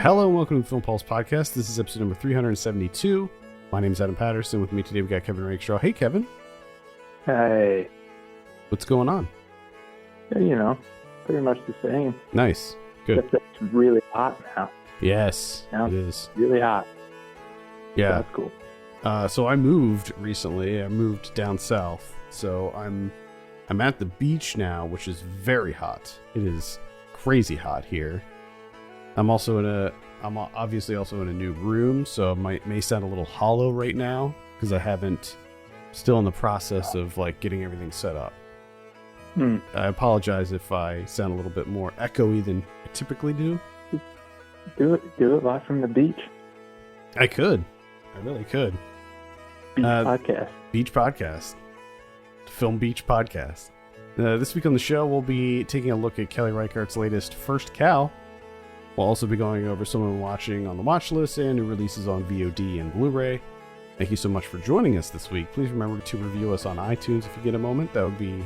Hello and welcome to the Film Pulse Podcast. This is episode number 372. My name is Adam Patterson. With me today we got Kevin Reichardt. Hey, Kevin. Hey. What's going on? Yeah, pretty much the same. Nice. Good. Except it's really hot now. Yes, Now it is. really hot. Yeah. So that's cool. So I moved recently. I moved down south. So I'm at the beach now, which is very hot. It is crazy hot here. I'm obviously also in a new room, so it may sound a little hollow right now because still in the process of getting everything set up. I apologize if I sound a little bit more echoey than I typically do. Do it live from the beach. I really could. Beach podcast. Beach podcast. Film Beach podcast. This week on the show, we'll be taking a look at Kelly Reichardt's latest First Cow. We'll also be going over some of them watching on the watch list and new releases on VOD and Blu-ray. Thank you so much for joining us this week. Please remember to review us on iTunes if you get a moment. That would be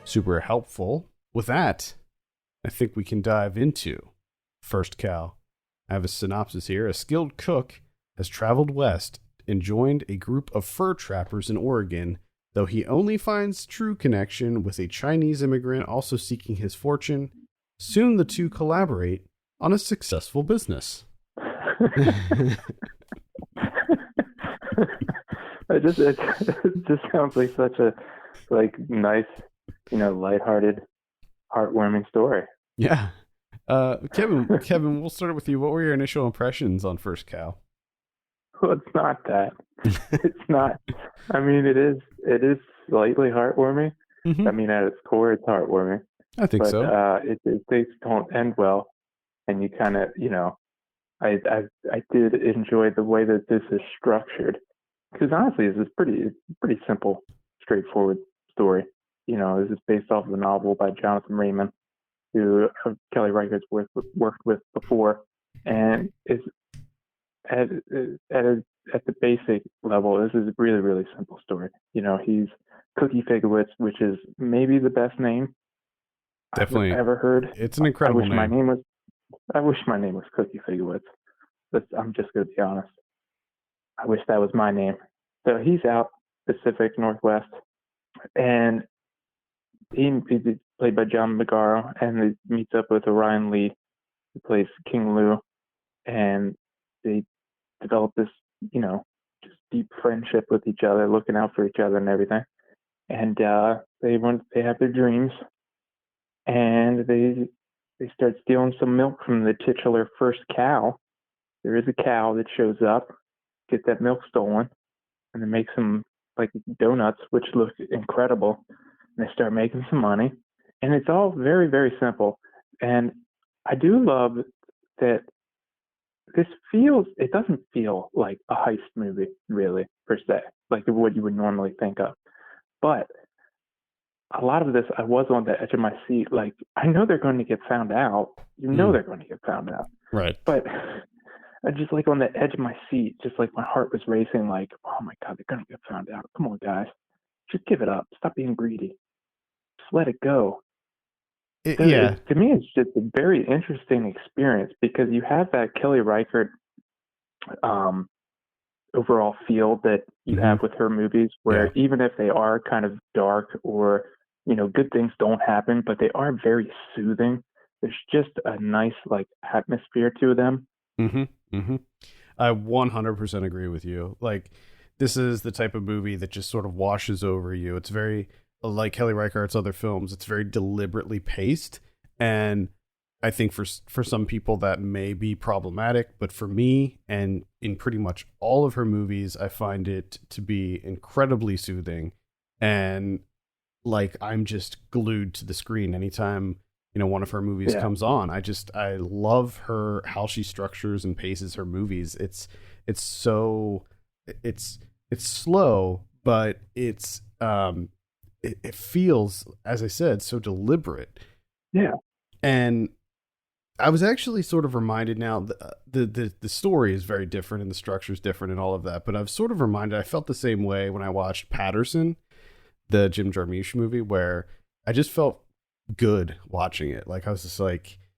super helpful. With that, I think we can dive into First Cow. I have a synopsis here. A skilled cook has traveled west and joined a group of fur trappers in Oregon, though he only finds true connection with a Chinese immigrant also seeking his fortune. Soon the two collaborate on a successful business. It just sounds like such a nice, lighthearted, heartwarming story. Yeah. Kevin, we'll start with you. What were your initial impressions on First Cow? Well, it's not that. It's not. I mean, it is slightly heartwarming. Mm-hmm. I mean, at its core, it's heartwarming. I think so. Things don't end well. And you kind of, I did enjoy the way that this is structured, because honestly, this is pretty simple, straightforward story. This is based off of a novel by Jonathan Raymond, who Kelly Reichardt's worked with before, and is at the basic level, this is a really, really simple story. He's Cookie Figowitz, which is maybe the best name Definitely I've ever heard. It's an incredible name. I wish my name was Cookie Figowitz. I'm just going to be honest. I wish that was my name. So he's out Pacific Northwest, and he's played by John Magaro, and he meets up with Orion Lee, who plays King Lou, and they develop this, just deep friendship with each other, looking out for each other and everything. And they have their dreams, and they start stealing some milk from the titular First Cow. There is a cow that shows up, gets that milk stolen, and they make some donuts, which look incredible. And they start making some money. And it's all very, very simple. And I do love that it doesn't feel like a heist movie, really, per se, like what you would normally think of. But a lot of this, I was on the edge of my seat. I know they're going to get found out. They're going to get found out. Right. But I just on the edge of my seat, just my heart was racing. Oh my God, they're going to get found out. Come on, guys. Just give it up. Stop being greedy. Just let it go. To me, it's just a very interesting experience because you have that Kelly Reichardt overall feel that you have with her movies, where even if they are kind of dark or good things don't happen, but they are very soothing. There's just a nice atmosphere to them. Mm-hmm. Mm-hmm. I 100% agree with you. This is the type of movie that just sort of washes over you. It's very like Kelly Reichardt's other films. It's very deliberately paced, and I think for some people that may be problematic, but for me and in pretty much all of her movies, I find it to be incredibly soothing, and I'm just glued to the screen anytime one of her movies comes on. I love how she structures and paces her movies. It's slow, but it feels, as I said, so deliberate. Yeah. And I was actually sort of reminded now, the story is very different and the structure is different and all of that, but I was sort of reminded, I felt the same way when I watched Patterson, the Jim Jarmusch movie, where I just felt good watching it. I was just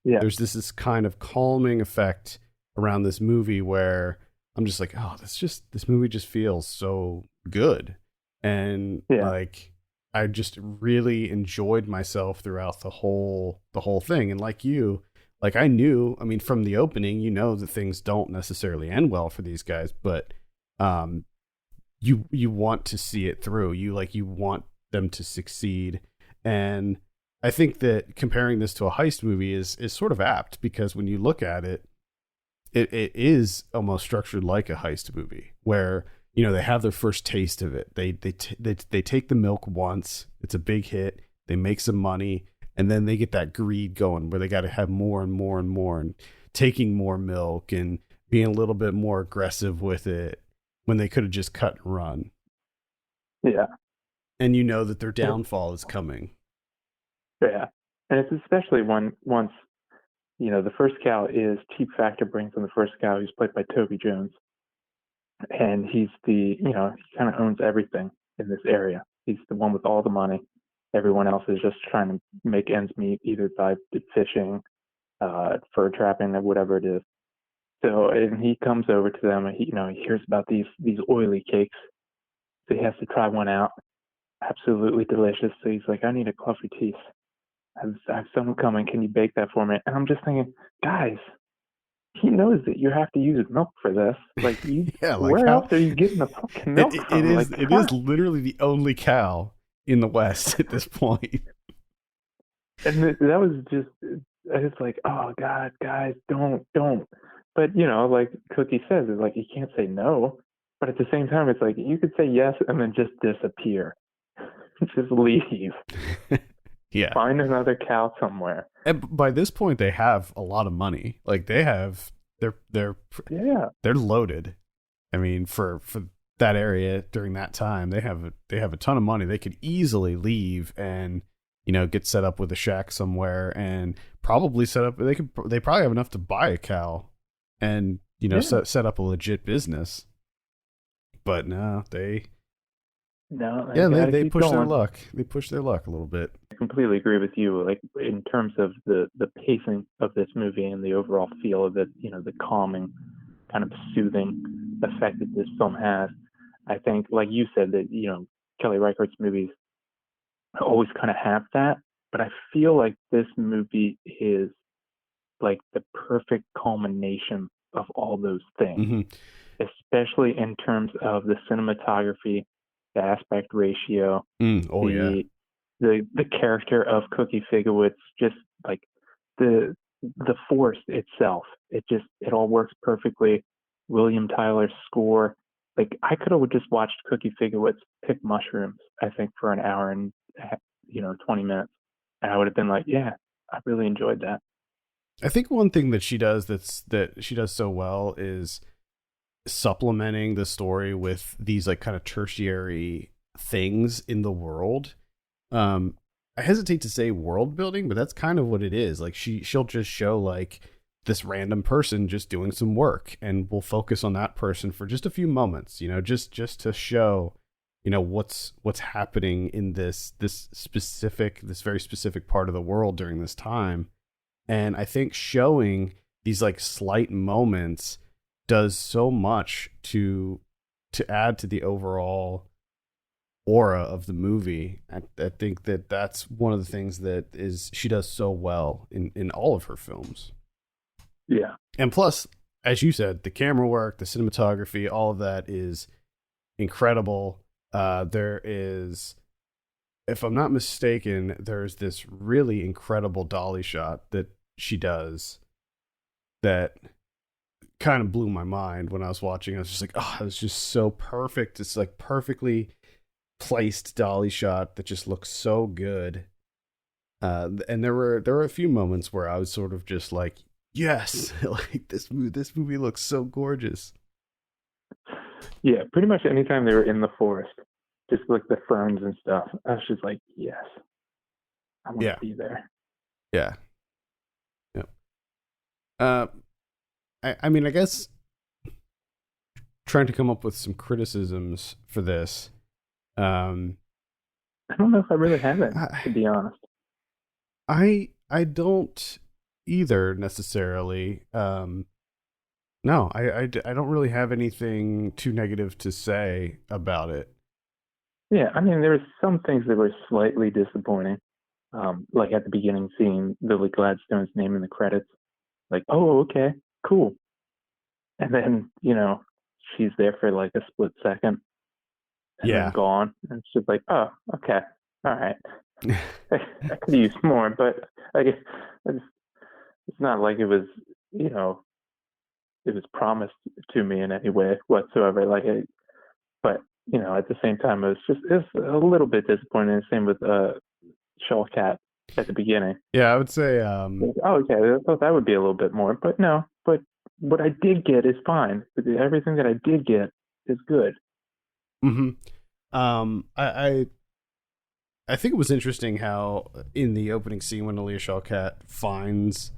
there's this kind of calming effect around this movie where I'm just like, oh, this movie just feels so good. And Yeah. like I just really enjoyed myself throughout the whole thing. And like you, like I knew, I mean, from the opening, you know that things don't necessarily end well for these guys, but you want to see it through. You want them to succeed. And I think that comparing this to a heist movie is sort of apt, because when you look at it, it is almost structured like a heist movie where, you know, they have their first taste of it. They take the milk once, it's a big hit, they make some money, and then they get that greed going where they got to have more and more and more, and taking more milk and being a little bit more aggressive with it when they could have just cut and run. Yeah. And you know that their downfall is coming. Yeah. And it's especially once, you know, the first cow is Cheap Factor brings in the first cow, who's played by Toby Jones. And he's he kind of owns everything in this area. He's the one with all the money. Everyone else is just trying to make ends meet, either by fishing, fur trapping, or whatever it is. So, and he comes over to them, and he hears about these oily cakes. So he has to try one out. Absolutely delicious. So he's like, I need a coffee teeth. I have someone coming. Can you bake that for me? And I'm just thinking, guys, he knows that you have to use milk for this. Like, where else are you getting the fucking milk from? It is literally the only cow in the West at this point. And that was just, I was like, oh God, guys, don't. But like Cookie says, it's like you can't say no. But at the same time, it's like you could say yes and then just disappear, just leave. Yeah. Find another cow somewhere. And by this point, they have a lot of money. Like they're loaded. I mean, for that area during that time, they have a ton of money. They could easily leave and get set up with a shack somewhere, and probably set up. They probably have enough to buy a cow, and set up a legit business. But no, they push their luck. They push their luck a little bit. I completely agree with you. Like in terms of the pacing of this movie and the overall feel of it, the calming, kind of soothing effect that this film has. I think, like you said, that Kelly Reichardt's movies always kind of have that, but I feel like this movie is like the perfect culmination of all those things, especially in terms of the cinematography, the aspect ratio, the character of Cookie Figowitz, just like the force itself. It all works perfectly. William Tyler's score. Like I could have just watched Cookie Figowitz pick mushrooms, I think, for an hour and 20 minutes, and I would have been like, yeah, I really enjoyed that. I think one thing that she does that she does so well is supplementing the story with these like kind of tertiary things in the world. I hesitate to say world building, but that's kind of what it is. Like she'll just show like this random person just doing some work, and we'll focus on that person for just a few moments, just to show what's happening in this very specific part of the world during this time. And I think showing these like slight moments does so much to add to the overall aura of the movie. I think that's one of the things that she does so well in all of her films. Yeah. And plus, as you said, the camera work, the cinematography, all of that is incredible. There is, if I'm not mistaken, there's this really incredible dolly shot that she does that kind of blew my mind when I was watching. I was just like, oh, it was just so perfect. It's like perfectly placed dolly shot that just looks so good. And there were a few moments where I was sort of just like, yes, like this movie looks so gorgeous. Yeah, pretty much anytime they were in the forest, just like the ferns and stuff, I was just like, yes, I want to be there. Yeah. I mean, I guess trying to come up with some criticisms for this. I don't know if I really have it, to be honest. I don't either necessarily. No, I don't really have anything too negative to say about it. Yeah, I mean, there were some things that were slightly disappointing. Like at the beginning, seeing Lily Gladstone's name in the credits. Like, oh, okay, cool. And then, she's there for like a split second and then Yeah. gone. And it's just like, oh, okay, all right. I could use more, but I guess it's not like it was, you know, it was promised to me in any way whatsoever. But at the same time, it's a little bit disappointing. Same with Shaw Cat at the beginning. Yeah, I would say Like, oh, okay, I thought that would be a little bit more, but no. But what I did get is fine. Everything that I did get is good. mhm. I think it was interesting how in the opening scene when Alia Shawkat finds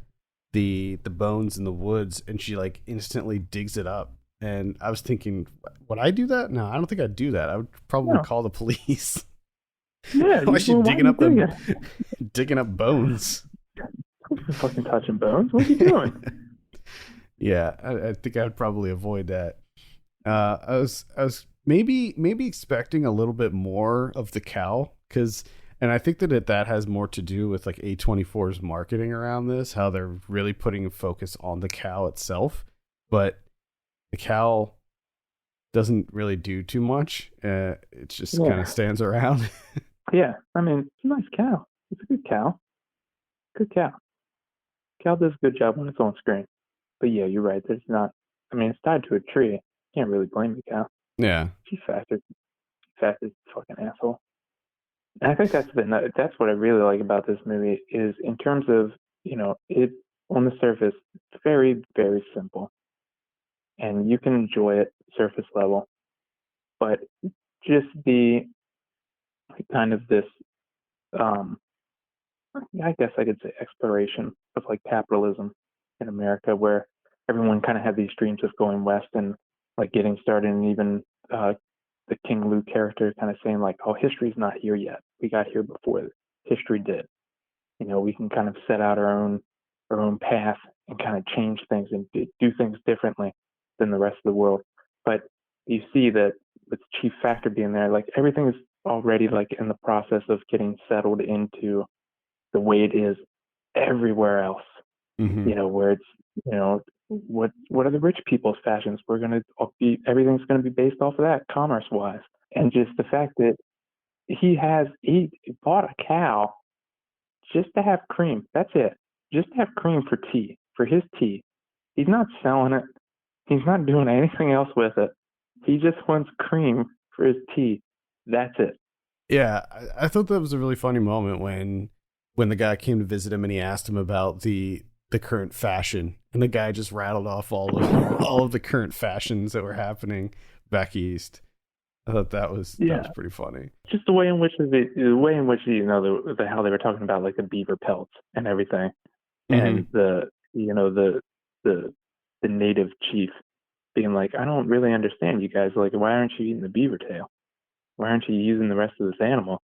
the bones in the woods and she like instantly digs it up. And I was thinking, would I do that? No, I don't think I'd do that. I would probably No. call the police. Yeah, Why is she why digging are up you digging up bones? You're fucking touching bones. What are you doing? Yeah, I think I'd probably avoid that. I was maybe expecting a little bit more of the cow and I think that has more to do with like A24's marketing around this, how they're really putting a focus on the cow itself, but the cow doesn't really do too much. It just kind of stands around. Yeah, I mean, it's a nice cow. It's a good cow. Good cow. Cow does a good job when it's on screen. But yeah, you're right. There's not. I mean, it's tied to a tree. Can't really blame the cow. Yeah. She's faster. Fastest fucking asshole. And I think that's what I really like about this movie is in terms of it on the surface, it's very very simple, and you can enjoy it surface level, but just the kind of this I guess I could say exploration of like capitalism in America, where everyone kind of had these dreams of going west and like getting started, and even the King Lou character kind of saying like, "Oh, history's not here yet. We got here before history did. We can kind of set out our own path and kind of change things and do things differently than the rest of the world." But you see that with Chief Factor being there, like everything is already like in the process of getting settled into the way it is everywhere else. Mm-hmm. Where it's what are the rich people's fashions? Everything's gonna be based off of that commerce wise, and just the fact that he bought a cow just to have cream. That's it. Just to have cream for his tea. He's not selling it. He's not doing anything else with it. He just wants cream for his tea. That's it. Yeah, I thought that was a really funny moment when the guy came to visit him and he asked him about the current fashion, and the guy just rattled off all of the current fashions that were happening back east. I thought that was pretty funny. Just the way in which how they were talking about like the beaver pelts and everything, and the native chief being like, I don't really understand you guys. Like, why aren't you eating the beaver tail? Why aren't you using the rest of this animal?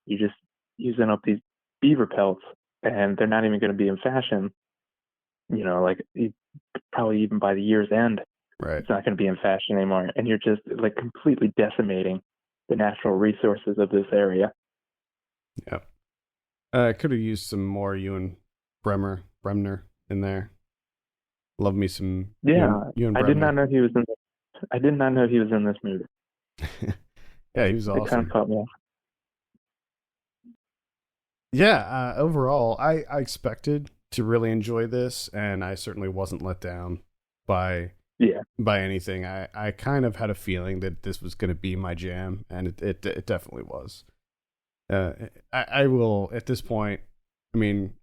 You're just using up these beaver pelts, and they're not even going to be in fashion. Probably even by the year's end, right? It's not going to be in fashion anymore, and you're just like completely decimating the natural resources of this area. Yeah, I could have used some more Ewan Bremner in there. Love me some. Yeah, Ewan I did not know he was in. I did not know he was in this movie. Yeah, he was awesome. It kind of caught me off. Yeah, overall, I expected to really enjoy this, and I certainly wasn't let down by anything. I kind of had a feeling that this was going to be my jam, and it definitely was. I will at this point. I mean,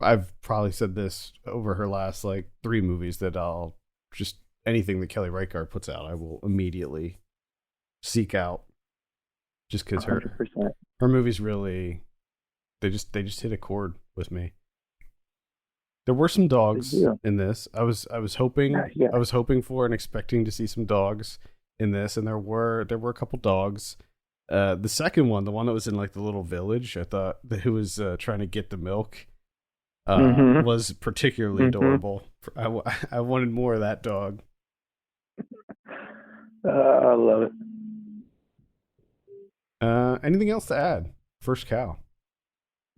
I've probably said this over her last like 3 movies that I'll just anything that Kelly Reichardt puts out, I will immediately seek out, just because her movies really. They just hit a chord with me. There were some dogs in this. I was hoping I was hoping for and expecting to see some dogs in this, and there were a couple dogs. The second one, the one that was in like the little village, I thought who was trying to get the milk. was particularly adorable. I wanted more of that dog. I love it. Anything else to add? First cow.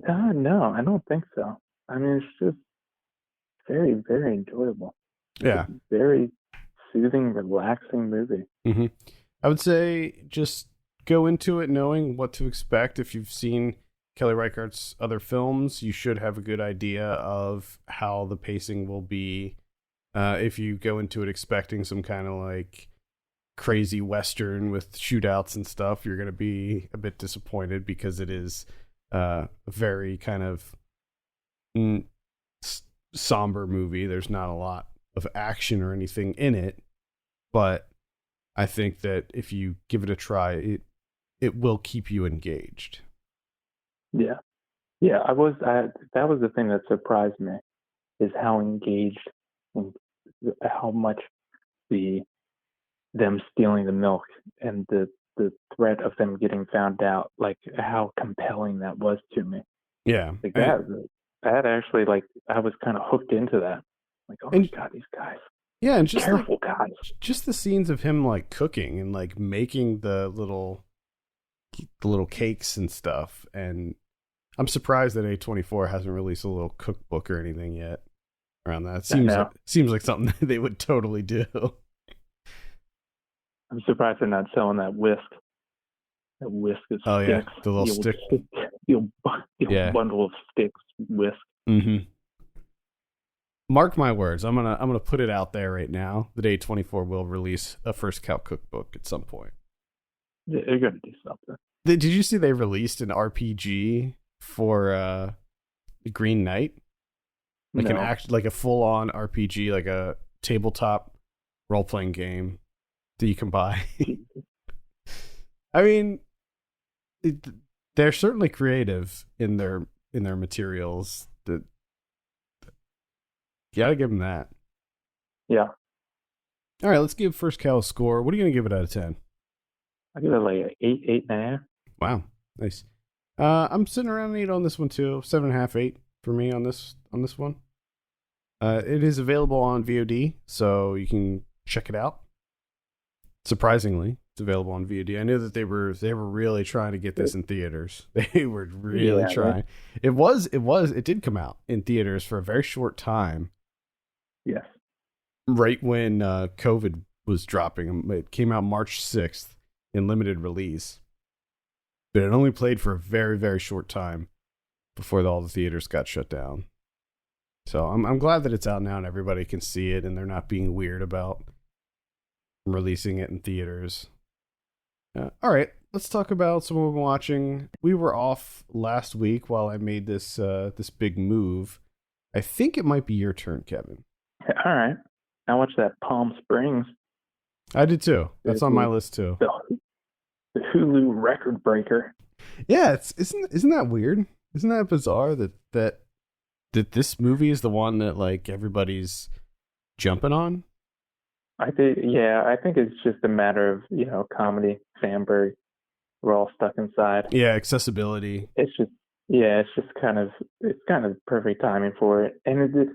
No, I don't think so. I mean, it's just very, very enjoyable. Yeah. It's a very soothing, relaxing movie. Mm-hmm. I would say just go into it knowing what to expect. If you've seen Kelly Reichardt's other films, you should have a good idea of how the pacing will be. If you go into it expecting some kind of like crazy Western with shootouts and stuff, you're going to be a bit disappointed because it is a very kind of somber movie. There's not a lot of action or anything in it, but I think that if you give it a try, it will keep you engaged. Yeah. Yeah, that was the thing that surprised me, is how engaged and how much them stealing the milk and the threat of them getting found out, like how compelling that was to me. Yeah. Like that actually, like, I was kind of hooked into that. Like, oh my God, these guys. Yeah, and just careful guys. Just the scenes of him like cooking and like making the little cakes and stuff. And I'm surprised that A24 hasn't released a little cookbook or anything yet around that. Seems like something that they would totally do. I'm surprised they're not selling that whisk. That whisk is sticks. Yeah, the little stick. Bundle of sticks whisk. Mm-hmm. Mark my words. I'm gonna put it out there right now that A24 will release a First Cow cookbook at some point. Yeah, they're gonna do something. Did you see they released an RPG for the Green Knight? Like like a full on RPG, like a tabletop role playing game that you can buy. I mean, they're certainly creative in their materials. That you gotta give them that. Yeah. All right, let's give First Cow a score. What are you gonna give it out of 10? I give it like an 8.5. Wow, nice. I'm sitting around an 8 on this one too. 7.5, 8 for me on this one. It is available on VOD, so you can check it out. Surprisingly, it's available on VOD. I knew that they were really trying to get this in theaters. They were really trying. Right. It did come out in theaters for a very short time. Yes. Right when COVID was dropping. It came out March 6th in limited release. But it only played for a very, very short time before all the theaters got shut down. So I'm glad that it's out now and everybody can see it and they're not being weird about releasing it in theaters. All right, let's talk about some of what we're watching. We were off last week while I made this big move. I think it might be your turn, Kevin. All right. I watched that Palm Springs. I did too. That's on my list too. The Hulu record breaker. Yeah, isn't that weird? Isn't that bizarre that this movie is the one that like everybody's jumping on? I think it's just a matter of, comedy, Sandberg. We're all stuck inside. Yeah, accessibility. It's just kind of perfect timing for it. And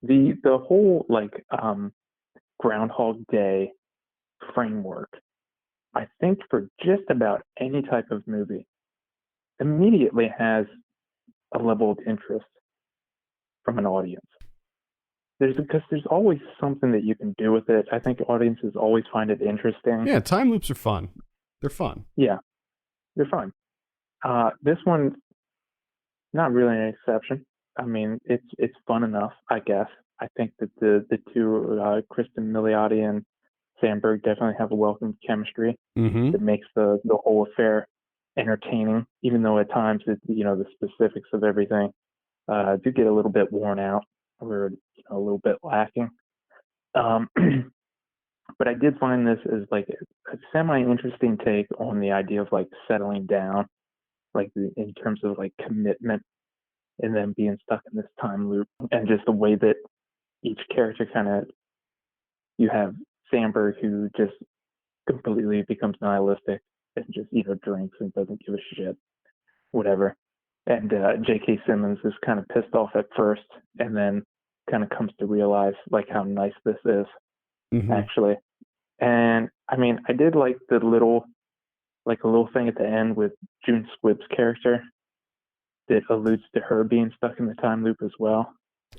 the whole Groundhog Day framework, I think for just about any type of movie, immediately has a level of interest from an audience. Because there's always something that you can do with it. I think audiences always find it interesting. Yeah, time loops are fun. They're fun. Yeah, they're fun. This one, not really an exception. I mean, it's fun enough, I guess. I think that the two, Kristen Milioti and Sandberg, definitely have a welcome chemistry that makes the whole affair entertaining, even though at times the specifics of everything do get a little bit worn out or a little bit lacking. But I did find this as like a semi-interesting take on the idea of like settling down, like in terms of like commitment and then being stuck in this time loop, and just the way that each character you have Sandberg, who just completely becomes nihilistic and just drinks and doesn't give a shit, whatever. And J.K. Simmons is kind of pissed off at first, and then kind of comes to realize like how nice this is, actually. And I mean, I did like a little thing at the end with June Squibb's character that alludes to her being stuck in the time loop as well,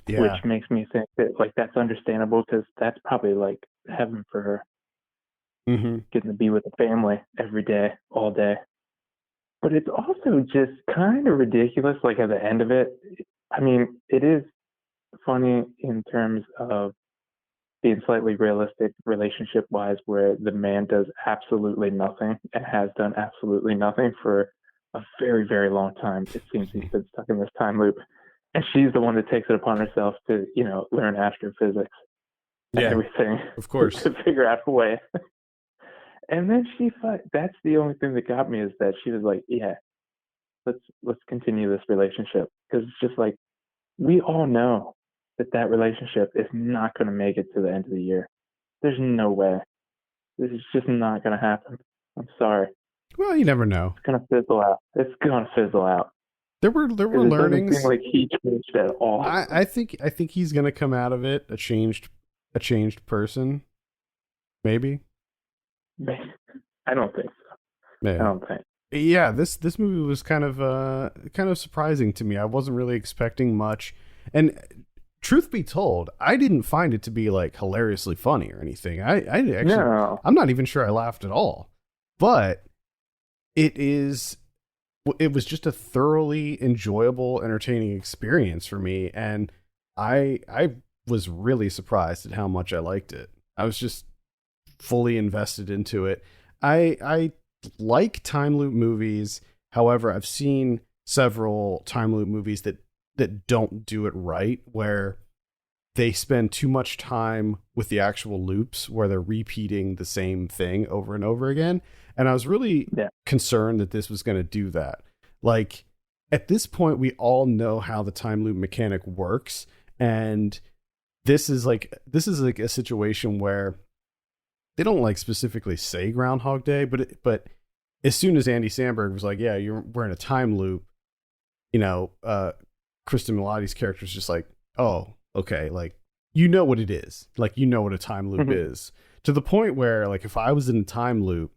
which makes me think that like that's understandable because that's probably like heaven for her, getting to be with the family every day, all day. But it's also just kind of ridiculous, like at the end of it. I mean, it is funny in terms of being slightly realistic relationship-wise, where the man does absolutely nothing and has done absolutely nothing for a very, very long time. It seems he's been stuck in this time loop. And she's the one that takes it upon herself to, learn astrophysics and everything. Of course. To figure out a way. And then that's the only thing that got me, is that she was like, yeah, let's continue this relationship. Because it's just like, we all know that relationship is not going to make it to the end of the year. There's no way. This is just not going to happen. I'm sorry. Well, you never know. It's going to fizzle out. It's going to fizzle out. There were learnings. It doesn't seem like he changed at all. I think he's going to come out of it a changed person. Maybe. I don't think so. Maybe. I don't think. Yeah, this movie was kind of surprising to me. I wasn't really expecting much, and truth be told, I didn't find it to be like hilariously funny or anything. I actually, no. I'm not even sure I laughed at all. But it was just a thoroughly enjoyable, entertaining experience for me, and I was really surprised at how much I liked it. I was just fully invested into it. I like time loop movies. However, I've seen several time loop movies that don't do it right, where they spend too much time with the actual loops, where they're repeating the same thing over and over again. And I was really concerned that this was going to do that. Like, at this point, we all know how the time loop mechanic works. And this is like a situation where they don't like specifically say Groundhog Day, but as soon as Andy Samberg was like, yeah, we're in a time loop, Kristen Milioti's character is just like, oh, okay, like, what it is. Like, what a time loop is. To the point where, like, if I was in a time loop,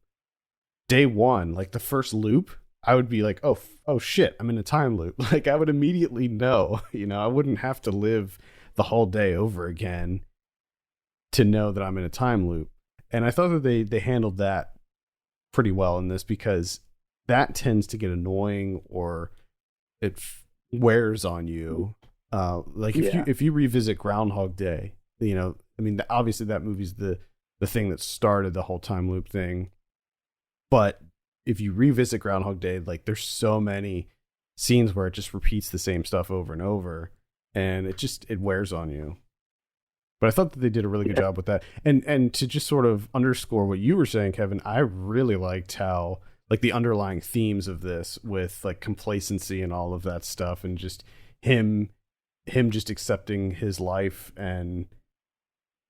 day one, like the first loop, I would be like, oh shit, I'm in a time loop. Like, I would immediately know, I wouldn't have to live the whole day over again to know that I'm in a time loop. And I thought that they handled that pretty well in this, because that tends to get annoying, or it wears on you. Like if you revisit Groundhog Day, obviously that movie's the thing that started the whole time loop thing. But if you revisit Groundhog Day, like, there's so many scenes where it just repeats the same stuff over and over, and it wears on you. But I thought that they did a really good job with that. And to just sort of underscore what you were saying, Kevin, I really liked how, like, the underlying themes of this, with like complacency and all of that stuff, and just him just accepting his life and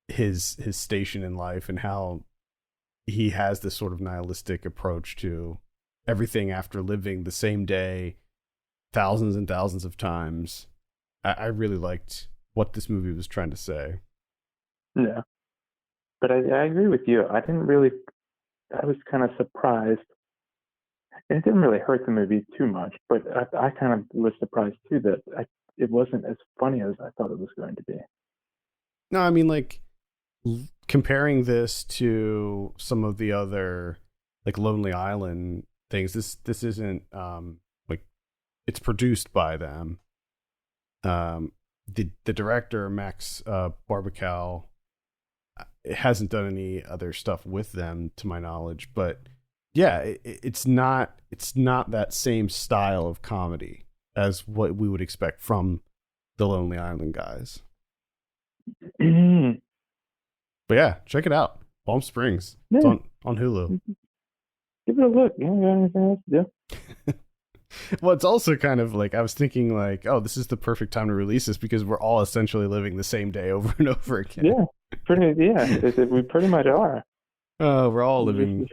his station in life, and how he has this sort of nihilistic approach to everything after living the same day thousands and thousands of times. I really liked what this movie was trying to say. Yeah. But I agree with you. I was kind of surprised. And it didn't really hurt the movie too much, but I kind of was surprised too that it wasn't as funny as I thought it was going to be. No, I mean, like, comparing this to some of the other, like, Lonely Island things, this isn't like, it's produced by them. The director, Max Barbacal, hasn't done any other stuff with them to my knowledge, but yeah, it's not that same style of comedy as what we would expect from the Lonely Island guys. But yeah, check it out. Palm Springs. Yeah. It's on Hulu. Give it a look. You don't got anything else to do. Well, it's also kind of like, I was thinking like, oh, this is the perfect time to release this, because we're all essentially living the same day over and over again. Yeah, we pretty much are. We're all living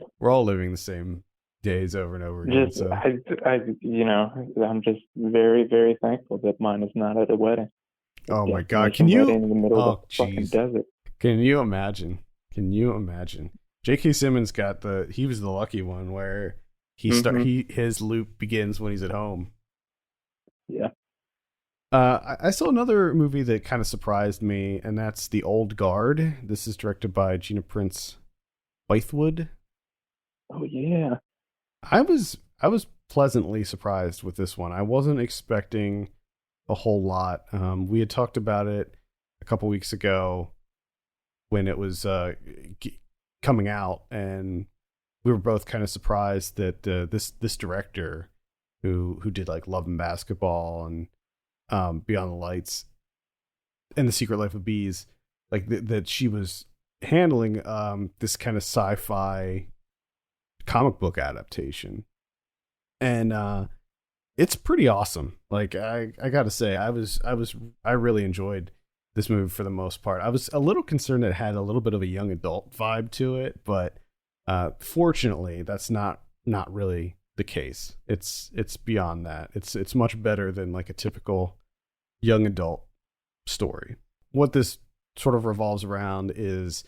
the same days over and over again. Just So, I'm just very, very thankful that mine is not at a wedding. A oh my God, can destination you? wedding in the middle of Oh, the fucking jeez, desert. can you imagine? Can you imagine? J.K. Simmons he was the lucky one where Hmm. his loop begins when he's at home. Yeah. I saw another movie that kind of surprised me, and that's The Old Guard. This is directed by Gina Prince Bythewood. Oh yeah. I was pleasantly surprised with this one. I wasn't expecting a whole lot. We had talked about it a couple weeks ago when it was coming out, and we were both kind of surprised that this director who did like Love and Basketball and Beyond the Lights and The Secret Life of Bees, like that she was handling this kind of sci-fi comic book adaptation, and it's pretty awesome. Like I gotta say, I really enjoyed this movie for the most part. I was a little concerned that it had a little bit of a young adult vibe to it, but fortunately, that's not really the case. It's beyond that. It's much better than like a typical young adult story. What this sort of revolves around is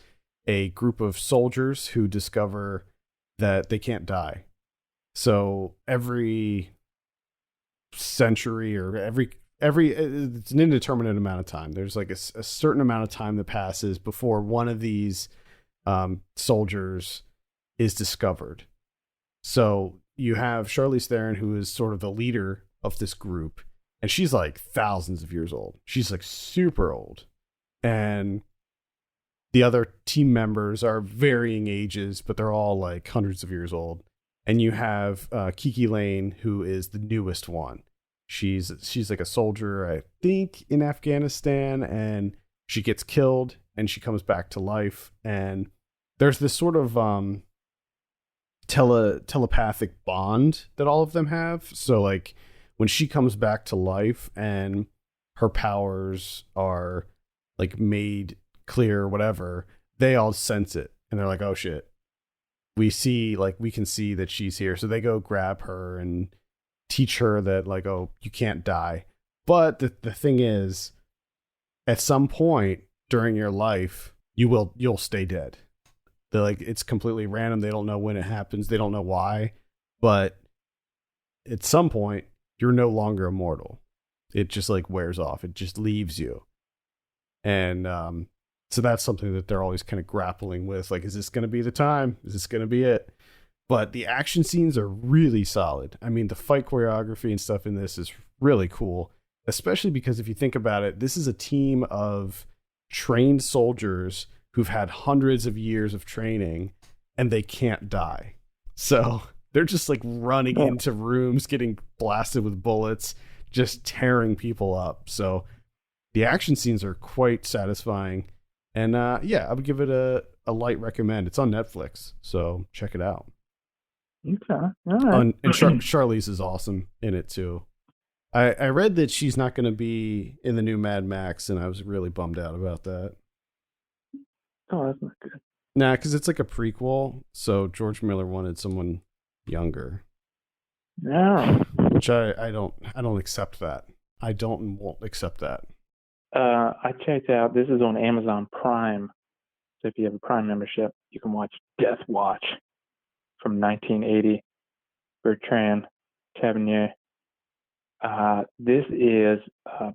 a group of soldiers who discover that they can't die. So every century or every it's an indeterminate amount of time. There's like a certain amount of time that passes before one of these soldiers is discovered. So you have Charlize Theron, who is sort of the leader of this group, and she's like thousands of years old. She's like super old. And the other team members are varying ages, but they're all like hundreds of years old. And you have Kiki Lane, who is the newest one. She's like a soldier, I think, in Afghanistan, and she gets killed and she comes back to life. And there's this sort of telepathic bond that all of them have. So like when she comes back to life and her powers are like made clear or whatever, they all sense it and they're like, oh shit, we can see that she's here. So they go grab her and teach her that like, oh, you can't die. But the thing is, at some point during your life, you'll stay dead. They're like, it's completely random. They don't know when it happens. They don't know why. But at some point, you're no longer immortal. It just like wears off. It just leaves you. And so that's something that they're always kind of grappling with. Like, is this going to be the time? Is this going to be it? But the action scenes are really solid. I mean, the fight choreography and stuff in this is really cool, especially because if you think about it, this is a team of trained soldiers who've had hundreds of years of training and they can't die. So they're just like running into rooms, getting blasted with bullets, just tearing people up. So the action scenes are quite satisfying. And yeah, I would give it a light recommend. It's on Netflix, so check it out. Okay. All right. And Charlize is awesome in it too. I read that she's not going to be in the new Mad Max, and I was really bummed out about that. Oh, that's not good. Nah, because it's like a prequel, so George Miller wanted someone younger. Yeah. Which I don't accept that. I don't and won't accept that. I checked out. This is on Amazon Prime. So if you have a Prime membership, you can watch Death Watch from 1980. Bertrand Tavernier. This is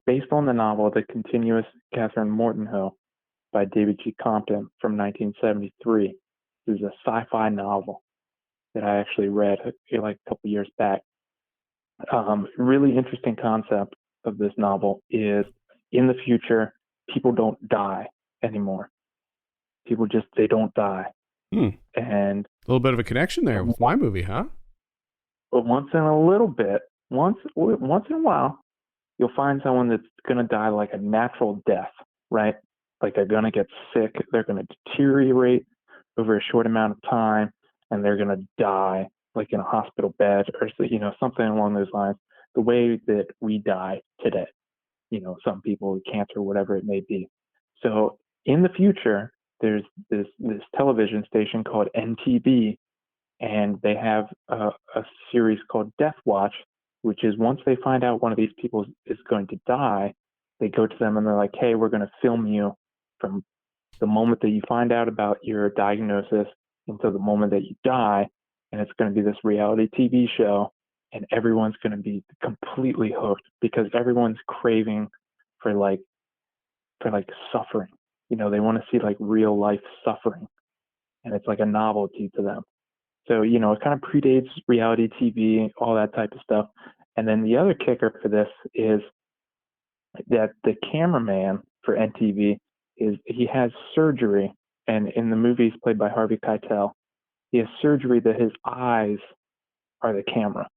based on the novel The Continuous Catherine Mortenhill by David G. Compton from 1973. This is a sci-fi novel that I actually read like a couple years back. Really interesting concept of this novel is in the future, people don't die anymore. People they don't die. And a little bit of a connection there with my movie, huh? But once in a little bit, once in a while, you'll find someone that's going to die like a natural death, right? Like they're going to get sick, they're going to deteriorate over a short amount of time, and they're going to die like in a hospital bed or something along those lines. The way that we die today, some people with cancer, whatever it may be. So in the future, there's this television station called NTV, and they have a series called Death Watch, which is once they find out one of these people is going to die, they go to them and they're like, hey, we're going to film you from the moment that you find out about your diagnosis until the moment that you die, and it's going to be this reality TV show, and everyone's going to be completely hooked because everyone's craving for like suffering. You know, they want to see like real life suffering, and it's like a novelty to them. So, you know, it kind of predates reality TV, all that type of stuff. And then the other kicker for this is that the cameraman for NTV he has surgery, and in the movie he's played by Harvey Keitel. He has surgery that his eyes are the camera.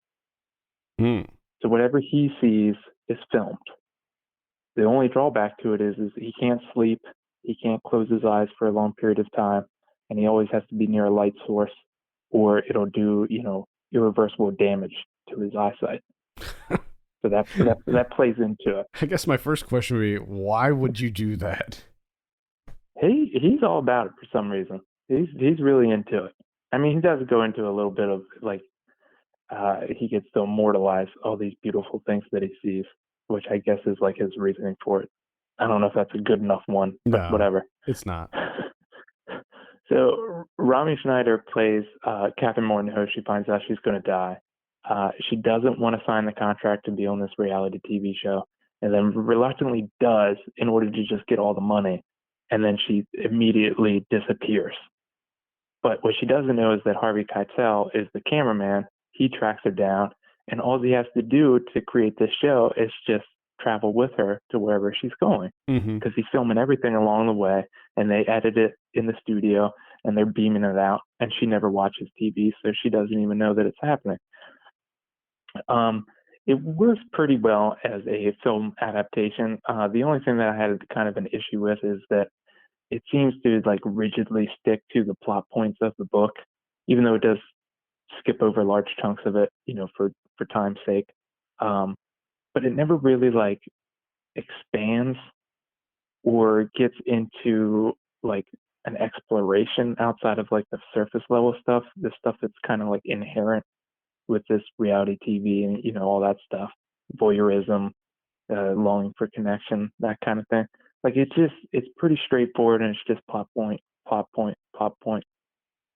So whatever he sees is filmed. The only drawback to it is he can't sleep, he can't close his eyes for a long period of time, and he always has to be near a light source, or it'll do, you know, irreversible damage to his eyesight. So that plays into it. I guess my first question would be, why would you do that? He's all about it for some reason. He's really into it. I mean, he does go into a little bit of like he gets to immortalize all these beautiful things that he sees, which I guess is like his reasoning for it. I don't know if that's a good enough one, but No, whatever. It's not. So Rami Schneider plays Catherine Mortenho. She finds out she's going to die. She doesn't want to sign the contract to be on this reality TV show, and then reluctantly does in order to just get all the money, and then she immediately disappears. But what she doesn't know is that Harvey Keitel is the cameraman. He tracks her down, and all he has to do to create this show is just travel with her to wherever she's going, because he's filming everything along the way, and they edit it in the studio, and they're beaming it out, and she never watches TV, so she doesn't even know that it's happening. It works pretty well as a film adaptation. The only thing that I had kind of an issue with is that it seems to like rigidly stick to the plot points of the book, even though it does skip over large chunks of it, you know, for time's sake. But it never really like expands or gets into like an exploration outside of like the surface level stuff, the stuff that's kind of like inherent with this reality TV and, you know, all that stuff, voyeurism, longing for connection, that kind of thing. Like it's pretty straightforward, and it's just plot point.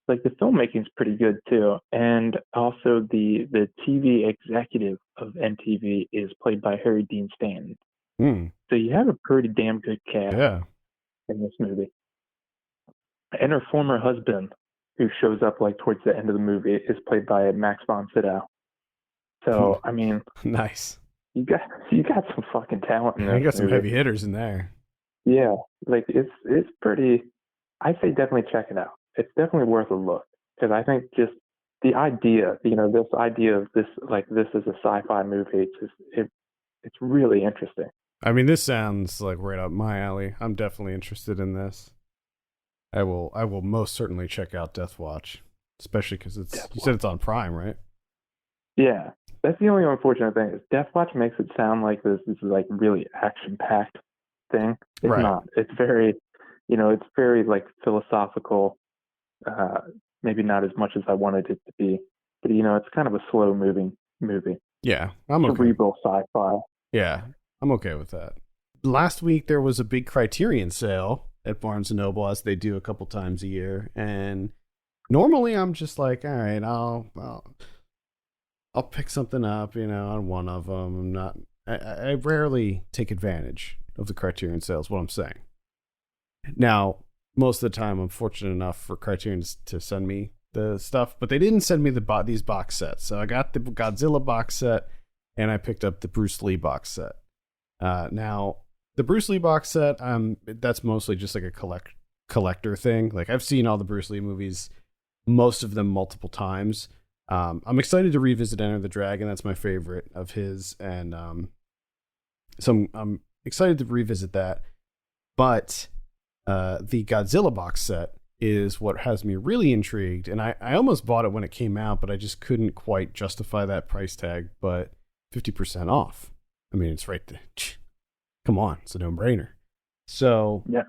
Like the filmmaking's pretty good too, and also the TV executive of MTV is played by Harry Dean Stanton. So you have a pretty damn good cast in this movie. And her former husband, who shows up like towards the end of the movie, is played by Max von Sydow. So I mean, nice. You got some fucking talent in there. You got some heavy hitters in there. Yeah, like it's pretty. I say definitely check it out. It's definitely worth a look, because I think just the idea, you know, this idea of this as a sci-fi movie, it's really interesting. I mean, this sounds like right up my alley. I'm definitely interested in this. I will most certainly check out Death Watch, especially because you said it's on Prime, right? Yeah. That's the only unfortunate thing is Death Watch makes it sound like this is like really action-packed thing. It's not. It's very, you know, it's very like philosophical. Maybe not as much as I wanted it to be, but you know, it's kind of a slow-moving movie. Yeah, I'm okay. Cerebral sci-fi. Yeah, I'm okay with that. Last week there was a big Criterion sale at Barnes & Noble, as they do a couple times a year, and normally I'm just like, all right, I'll pick something up, you know, on one of them. I rarely take advantage of the Criterion sales, what I'm saying. Now, most of the time I'm fortunate enough for Criterion to send me the stuff, but they didn't send me these box sets. So I got the Godzilla box set, and I picked up the Bruce Lee box set. Now, the Bruce Lee box set, that's mostly just like a collector thing. Like, I've seen all the Bruce Lee movies, most of them multiple times. I'm excited to revisit Enter the Dragon. That's my favorite of his, and so I'm excited to revisit that. But the Godzilla box set is what has me really intrigued, and I almost bought it when it came out, but I just couldn't quite justify that price tag. But 50% off. I mean, it's right there. Come on, it's a no-brainer. So yeah.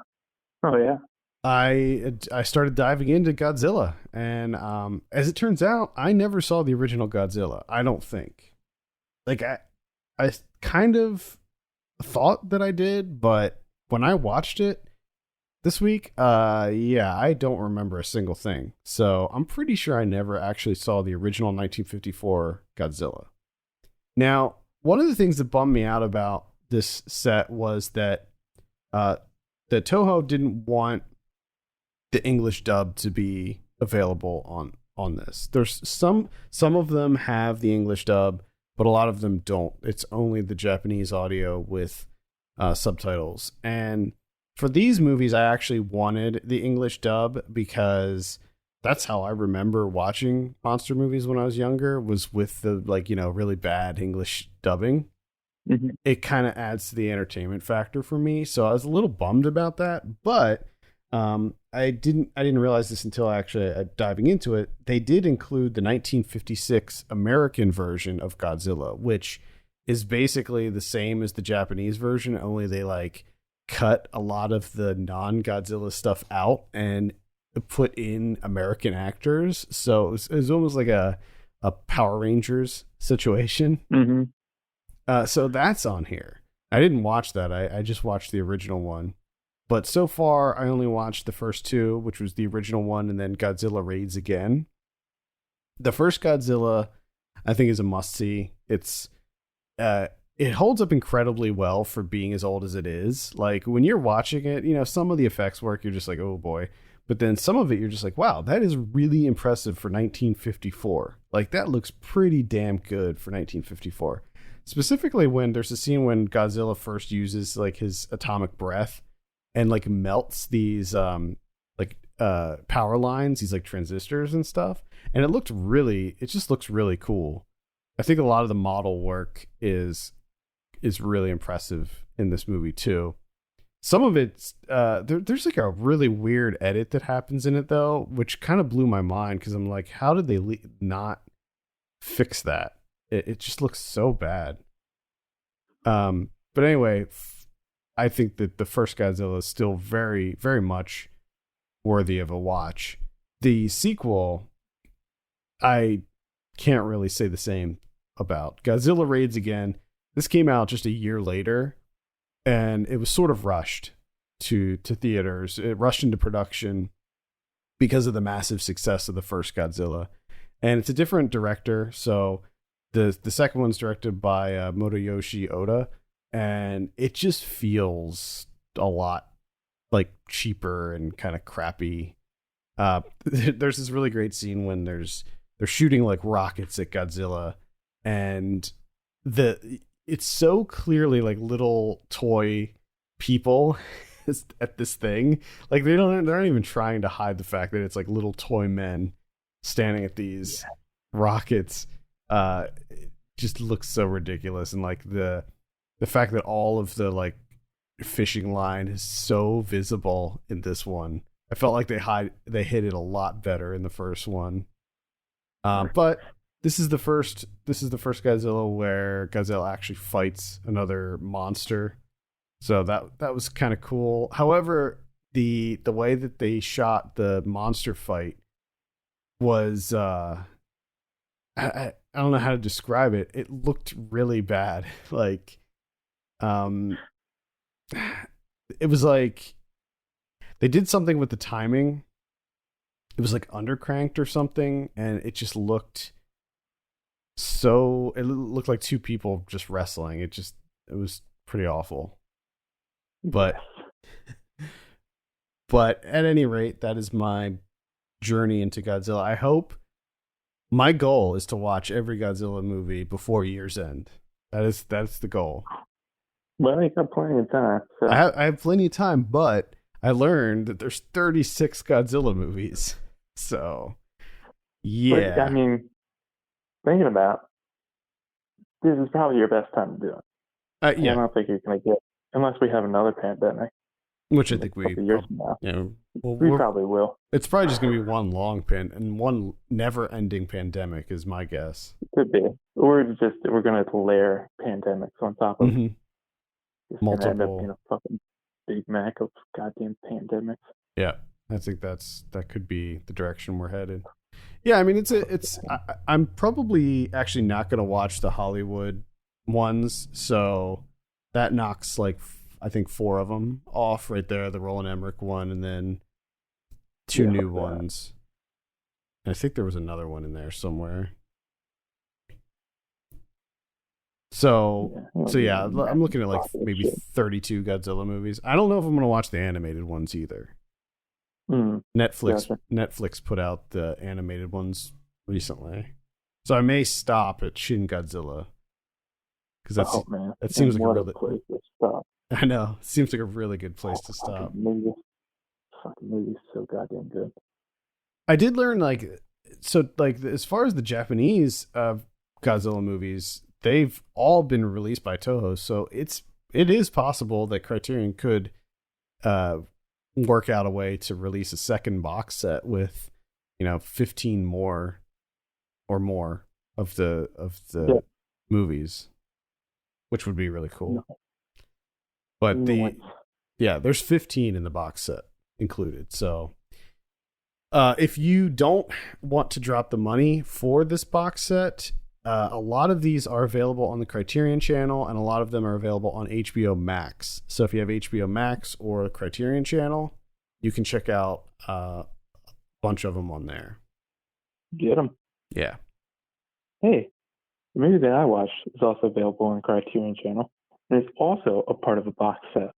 Oh yeah. I started diving into Godzilla, and as it turns out, I never saw the original Godzilla. I don't think. Like I kind of thought that I did, but when I watched it this week, yeah, I don't remember a single thing. So I'm pretty sure I never actually saw the original 1954 Godzilla. Now, one of the things that bummed me out about this set was that that Toho didn't want the English dub to be available on this. There's some of them have the English dub, but a lot of them don't. It's only the Japanese audio with subtitles. And for these movies, I actually wanted the English dub because that's how I remember watching monster movies when I was younger, was with the really bad English dubbing. Mm-hmm. It kind of adds to the entertainment factor for me. So I was a little bummed about that, but I didn't realize this until actually diving into it. They did include the 1956 American version of Godzilla, which is basically the same as the Japanese version, only they cut a lot of the non-Godzilla stuff out and put in American actors. So it was almost like a Power Rangers situation. Mm-hmm. So that's on here. I didn't watch that. I just watched the original one. But so far, I only watched the first two, which was the original one and then Godzilla Raids Again. The first Godzilla, I think, is a must-see. It holds up incredibly well for being as old as it is. Like, when you're watching it, some of the effects work, you're just like, oh boy. But then some of it, you're just like, wow, that is really impressive for 1954. Like, that looks pretty damn good for 1954. Specifically when there's a scene when Godzilla first uses his atomic breath and melts these power lines, these transistors and stuff. And it just looks really cool. I think a lot of the model work is really impressive in this movie too. Some of it's there's a really weird edit that happens in it though, which kind of blew my mind because I'm like, how did they not fix that? It just looks so bad. But anyway, I think that the first Godzilla is still very, very much worthy of a watch. The sequel, I can't really say the same about. Godzilla Raids Again. This came out just a year later, and it was sort of rushed to theaters. It rushed into production because of the massive success of the first Godzilla. And it's a different director, so the second one's directed by Motoyoshi Oda, and it just feels a lot cheaper and kind of crappy. There's this really great scene when they're shooting rockets at Godzilla, and it's so clearly little toy people at this thing. They're not even trying to hide the fact that it's little toy men standing at these rockets. It just looks so ridiculous, and the fact that all of the fishing line is so visible in this one. I felt like they hid it a lot better in the first one. But this is the first Godzilla where Godzilla actually fights another monster. So that was kind of cool. However, the way that they shot the monster fight was I don't know how to describe it. It looked really bad. It was they did something with the timing. It was undercranked or something, and it just looked like two people just wrestling. It was pretty awful. But at any rate, that is my journey into Godzilla. I hope my goal is to watch every Godzilla movie before year's end. That's the goal. Well, you got plenty of time. So. I have plenty of time, but I learned that there's 36 Godzilla movies. So, yeah. But, I mean, thinking about this is probably your best time to do it. Yeah. I don't think you're going to get, unless we have another pandemic. Which I think we probably will. It's probably just going to be one long one never-ending pandemic is my guess. It could be. We're going to layer pandemics on top of multiple. End up being a fucking Big Mac of goddamn pandemics. Yeah. I think that could be the direction we're headed. Yeah, I mean, I'm probably actually not going to watch the Hollywood ones, so that knocks like I think four of them off right there. The Roland Emmerich one, and then two new ones. And I think there was another one in there somewhere. So yeah, I'm looking at like maybe 32 Godzilla movies. I don't know if I'm going to watch the animated ones either. Netflix put out the animated ones recently, so I may stop at Shin Godzilla because that seems like a really place to stop. I know, it seems like a really good place to stop. Fucking movie's so goddamn good. I did learn like as far as the Japanese Godzilla movies, they've all been released by Toho, so it is possible that Criterion could work out a way to release a second box set with 15 more of the movies, which would be really cool. But there's 15 in the box set included. So if you don't want to drop the money for this box set, a lot of these are available on the Criterion channel, and a lot of them are available on HBO Max. So if you have HBO Max or Criterion channel, you can check out a bunch of them on there. Get them. Yeah. Hey, the movie that I watched is also available on the Criterion channel, and it's also a part of a box set.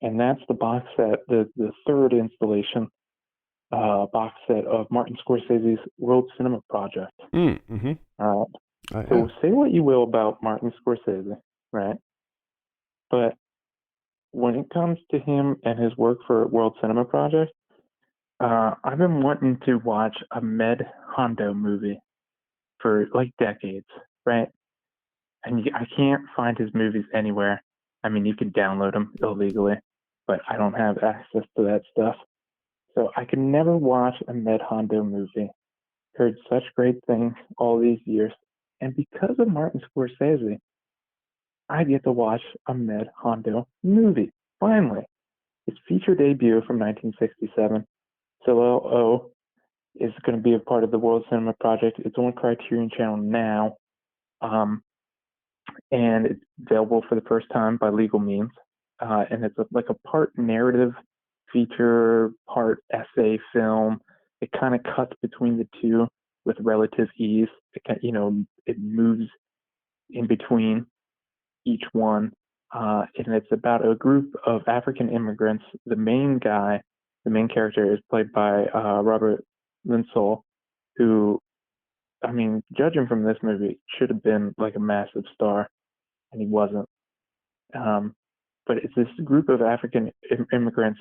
And that's the box set, the third installation box set of Martin Scorsese's World Cinema Project. Mm-hmm. All right. So say what you will about Martin Scorsese, right? But when it comes to him and his work for World Cinema Project, I've been wanting to watch a Med Hondo movie for like decades, right? And I can't find his movies anywhere. I mean, you can download them illegally, but I don't have access to that stuff. So I could never watch a Med Hondo movie. Heard such great things all these years. And because of Martin Scorsese, I get to watch a Med Hondo movie. Finally. His feature debut from 1967, Soleil Ô, is going to be a part of the World Cinema Project. It's on Criterion Channel now. And it's available for the first time by legal means. And it's like a part narrative feature, part essay film. It kind of cuts between the two with relative ease. It moves in between each one. And it's about a group of African immigrants. The main character is played by Robert Linsall, who, I mean, judging from this movie, should have been like a massive star, and he wasn't. But it's this group of African immigrants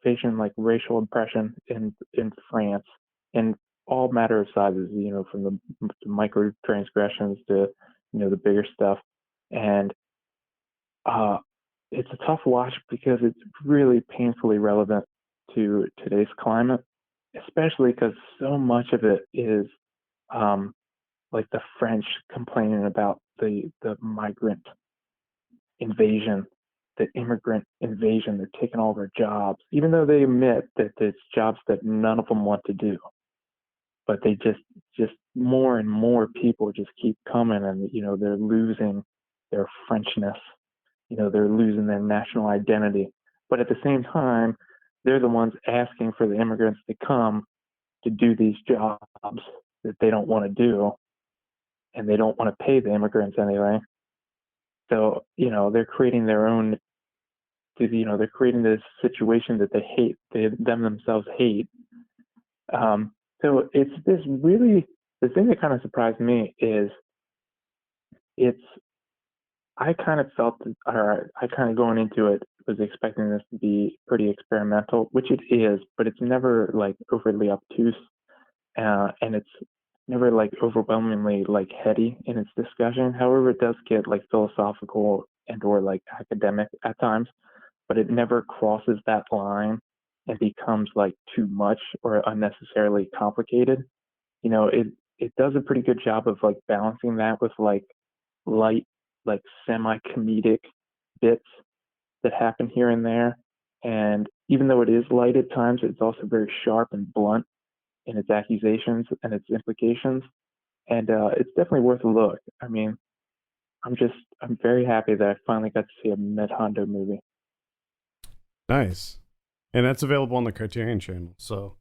facing like racial oppression in France in all matter of sizes, from the micro transgressions to, the bigger stuff. And it's a tough watch because it's really painfully relevant to today's climate, especially because so much of it is like the French complaining about the migrant invasion, the immigrant invasion. They're taking all their jobs, even though they admit that it's jobs that none of them want to do. But they just more and more people just keep coming, and they're losing their Frenchness. They're losing their national identity. But at the same time, they're the ones asking for the immigrants to come to do these jobs that they don't want to do, and they don't want to pay the immigrants anyway. So, they're creating their own, they're creating this situation that they hate, them themselves hate. So it's this really, the thing that kind of surprised me is I kind of felt, or I kind of going into it was expecting this to be pretty experimental, which it is, but it's never like overly obtuse, and it's never like overwhelmingly like heady in its discussion. However, it does get like philosophical and or like academic at times, but it never crosses that line and becomes like too much or unnecessarily complicated. It does a pretty good job of like balancing that with like light, like semi-comedic bits that happen here and there. And even though it is light at times, it's also very sharp and blunt in its accusations and its implications. And it's definitely worth a look. I mean, I'm very happy that I finally got to see a Med Hondo movie. Nice. And that's available on the Criterion channel. So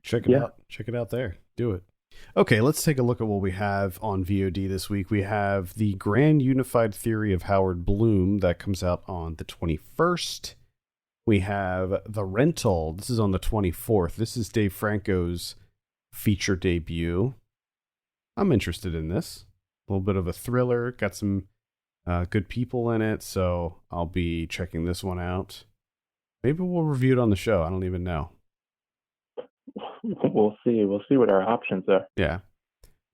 check it out. Check it out there. Do it. Okay, let's take a look at what we have on VOD this week. We have The Grand Unified Theory of Howard Bloom that comes out on the 21st. We have The Rental. This is on the 24th. This is Dave Franco's feature debut. I'm interested in this. A little bit of a thriller. Got some good people in it, so I'll be checking this one out. Maybe we'll review it on the show. I don't even know. We'll see. We'll see what our options are. Yeah.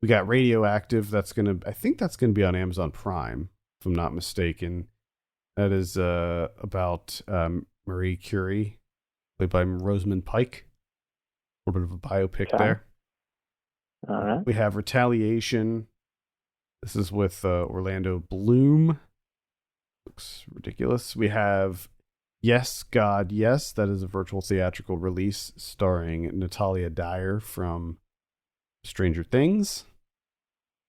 We got Radioactive. I think that's gonna be on Amazon Prime, if I'm not mistaken. That is about Marie Curie, played by Rosamund Pike. A little bit of a biopic there. All right. We have Retaliation. This is with Orlando Bloom. Looks ridiculous. We have Yes, God, Yes. That is a virtual theatrical release starring Natalia Dyer from Stranger Things.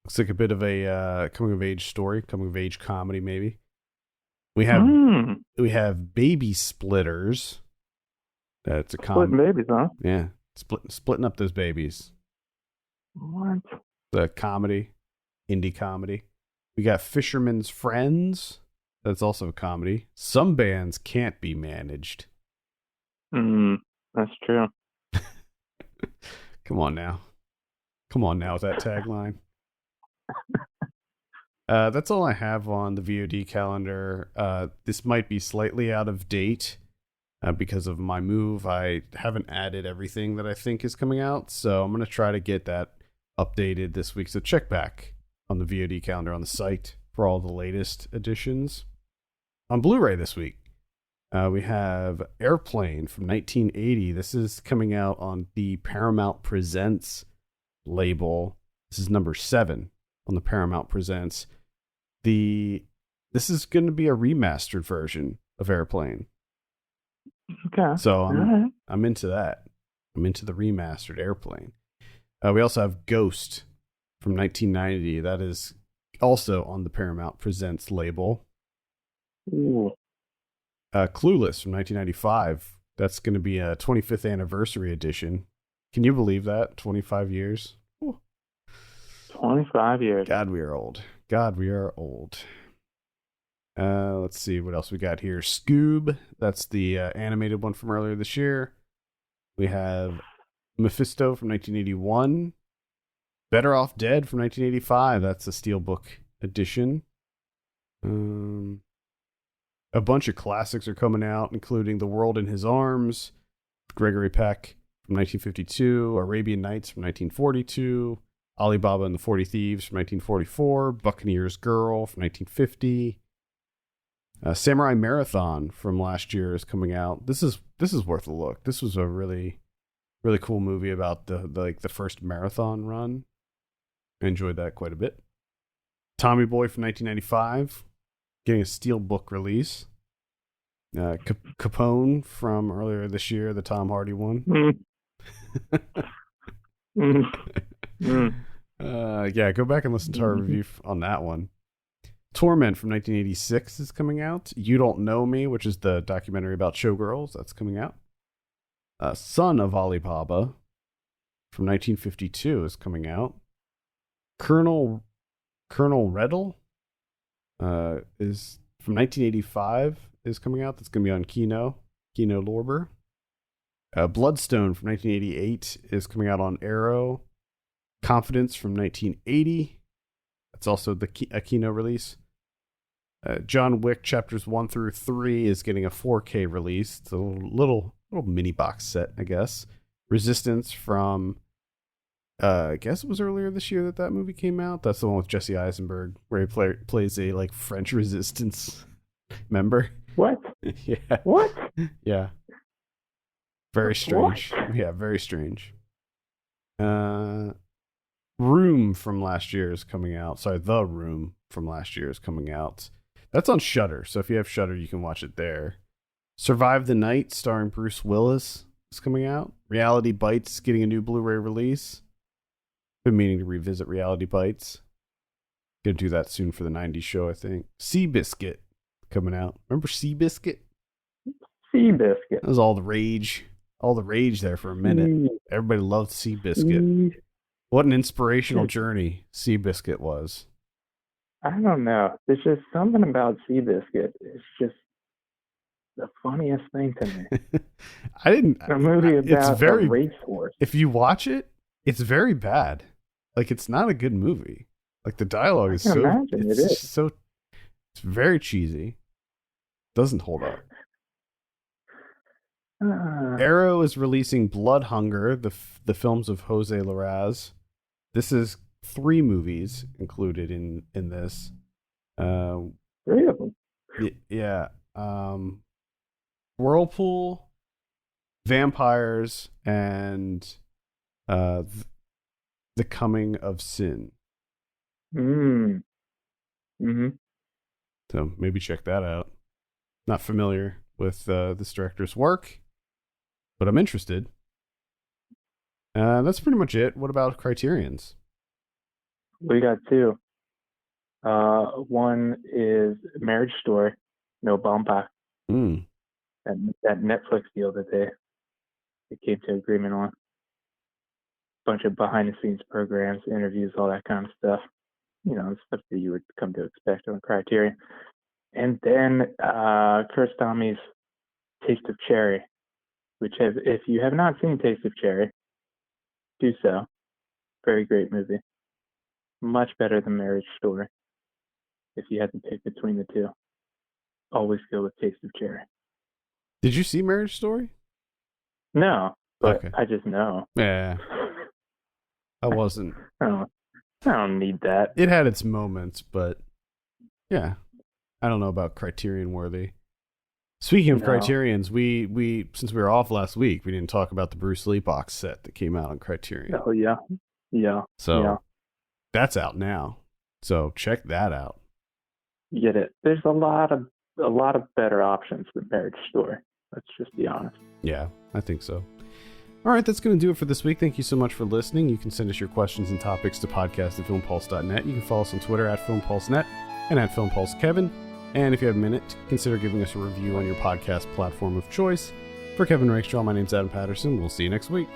Looks like a bit of a coming of age story, coming of age comedy, maybe. We have Baby Splitters. That's a Splitting babies, huh? Yeah, splitting up those babies. What? The comedy, indie comedy. We got Fisherman's Friends. That's also a comedy. Some bands can't be managed. That's true. Come on now with that tagline. That's all I have on the VOD calendar. This might be slightly out of date because of my move. I haven't added everything that I think is coming out, so I'm going to try to get that updated this week. So check back on the VOD calendar on the site for all the latest editions. On Blu-ray this week, we have Airplane from 1980. This is coming out on the Paramount Presents label. This is number 7 on the Paramount Presents. This is going to be a remastered version of Airplane. Okay. So I'm into that. I'm into the remastered Airplane. We also have Ghost from 1990. That is also on the Paramount Presents label. Ooh. Clueless from 1995. That's going to be a 25th anniversary edition. Can you believe that? 25 years. Ooh. 25 years. God, we are old. Let's see what else we got here. Scoob. That's the animated one from earlier this year. We have Mephisto from 1981. Better Off Dead from 1985. That's a Steelbook edition. A bunch of classics are coming out, including The World in His Arms, Gregory Peck from 1952, Arabian Nights from 1942, Alibaba and the 40 Thieves from 1944, Buccaneer's Girl from 1950. Samurai Marathon from last year is coming out. This is worth a look. This was a really, really cool movie about the first marathon run. I enjoyed that quite a bit. Tommy Boy from 1995, getting a steelbook release. Capone from earlier this year, the Tom Hardy one. Yeah, go back and listen to our review on that one. Torment from 1986 is coming out. You Don't Know Me, which is the documentary about showgirls, that's coming out. Son of Alibaba from 1952 is coming out. Colonel Reddle is from 1985 is coming out. That's going to be on Kino Lorber. Bloodstone from 1988 is coming out on Arrow. Confidence from 1980. That's also a Kino release. John Wick chapters 1 through 3 is getting a 4K release. It's a little mini box set, I guess. Resistance from I guess it was earlier this year that movie came out. That's the one with Jesse Eisenberg, where he plays a French resistance member. What? Yeah. What? Yeah. Very strange. What? Yeah, very strange. Room from last year is coming out. Sorry, The Room from last year is coming out. That's on Shudder. So if you have Shudder, you can watch it there. Survive the Night, starring Bruce Willis, is coming out. Reality Bites getting a new Blu-ray release. Been meaning to revisit Reality Bites. Gonna do that soon for the 90s show, I think. Seabiscuit coming out. Remember Seabiscuit? Seabiscuit. That was all the rage. All the rage there for a minute. Everybody loved Seabiscuit. What an inspirational journey Seabiscuit was. I don't know. There's just something about Seabiscuit. It's just the funniest thing to me. A movie about a racehorse. If you watch it, it's very bad. Like, it's not a good movie. Like, the dialogue is so... It's very cheesy. Doesn't hold up. Arrow is releasing Blood Hunger, the films of Jose Larraz. This is 3 movies included in this. 3 of them? Yeah. Whirlpool, Vampires, and The Coming of Sin. Mm-hmm. So maybe check that out. Not familiar with this director's work, but I'm interested. That's pretty much it. What about Criterion's? We got 2. One is Marriage Story, No Baumbach. That Netflix deal that they came to agreement on. Bunch of behind-the-scenes programs, interviews, all that kind of stuff. You know, stuff that you would come to expect on Criterion. And then Kurstomi's Taste of Cherry, which if you have not seen Taste of Cherry, do so. Very great movie. Much better than Marriage Story. If you had to pick between the 2, always go with Taste of Cherry. Did you see Marriage Story? No, but okay. I just know. Yeah. I wasn't. I don't need that. It had its moments, but yeah. I don't know about Criterion worthy. Speaking of Criterions, we since we were off last week, we didn't talk about the Bruce Lee box set that came out on Criterion. Oh yeah. So that's out now. So check that out. You get it. There's a lot of better options than Marriage Story. Let's just be honest. Yeah, I think so. All right, that's going to do it for this week. Thank you so much for listening. You can send us your questions and topics to podcast@filmpulse.net. You can follow us on Twitter @FilmPulseNet and @FilmPulseKevin. And if you have a minute, consider giving us a review on your podcast platform of choice. For Kevin Reichardt, my name's Adam Patterson. We'll see you next week.